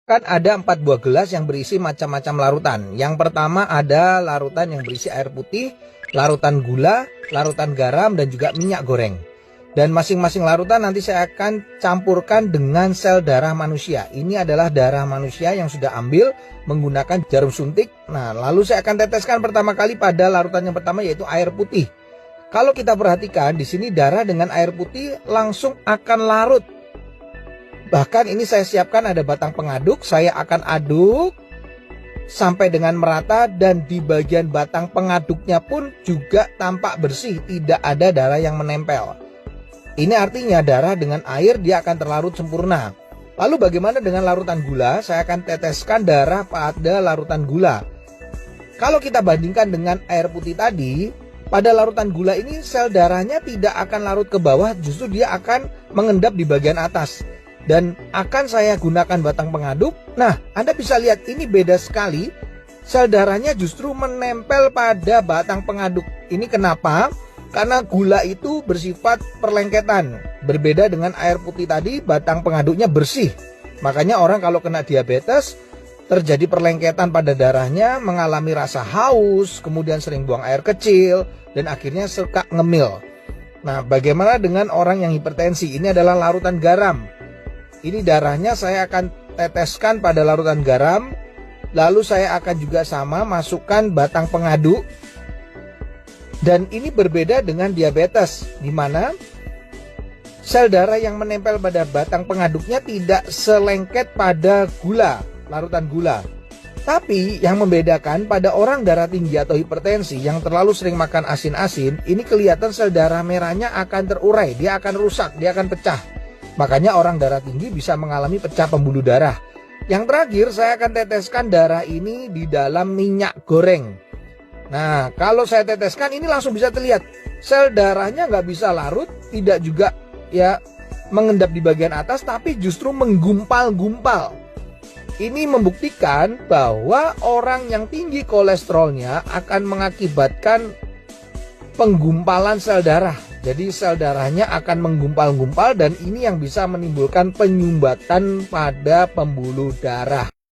Kan ada 4 buah gelas yang berisi macam-macam larutan. Yang pertama ada larutan yang berisi air putih, larutan gula, larutan garam, dan juga minyak goreng. Dan masing-masing larutan nanti saya akan campurkan dengan sel darah manusia. Ini adalah darah manusia yang sudah ambil menggunakan jarum suntik. Nah, lalu saya akan teteskan pertama kali pada larutan yang pertama, yaitu air putih. Kalau kita perhatikan di sini darah dengan air putih langsung akan larut. Bahkan ini saya siapkan ada batang pengaduk, saya akan aduk sampai dengan merata, dan di bagian batang pengaduknya pun juga tampak bersih, tidak ada darah yang menempel. Ini artinya darah dengan air dia akan terlarut sempurna. Lalu bagaimana dengan larutan gula? Saya akan teteskan darah pada larutan gula. Kalau kita bandingkan dengan air putih tadi, pada larutan gula ini sel darahnya tidak akan larut ke bawah, justru dia akan mengendap di bagian atas. Dan akan saya gunakan batang pengaduk. Nah, Anda bisa lihat ini beda sekali. Sel darahnya justru menempel pada batang pengaduk. Ini kenapa? Karena gula itu bersifat perlengketan. Berbeda dengan air putih tadi, batang pengaduknya bersih. Makanya orang kalau kena diabetes, terjadi perlengketan pada darahnya, mengalami rasa haus, kemudian sering buang air kecil, dan akhirnya suka ngemil. Nah, bagaimana dengan orang yang hipertensi? Ini adalah larutan garam. Ini darahnya saya akan teteskan pada larutan garam. Lalu saya akan juga sama masukkan batang pengaduk. Dan ini berbeda dengan diabetes, di mana sel darah yang menempel pada batang pengaduknya tidak selengket pada gula, larutan gula. Tapi yang membedakan pada orang darah tinggi atau hipertensi yang terlalu sering makan asin-asin, ini kelihatan sel darah merahnya akan terurai, dia akan rusak, dia akan pecah. Makanya orang darah tinggi bisa mengalami pecah pembuluh darah. Yang terakhir saya akan teteskan darah ini di dalam minyak goreng. Nah, kalau saya teteskan ini langsung bisa terlihat sel darahnya nggak bisa larut, tidak juga ya mengendap di bagian atas, tapi justru menggumpal-gumpal. Ini membuktikan bahwa orang yang tinggi kolesterolnya akan mengakibatkan penggumpalan sel darah. Jadi sel darahnya akan menggumpal-gumpal, dan ini yang bisa menimbulkan penyumbatan pada pembuluh darah.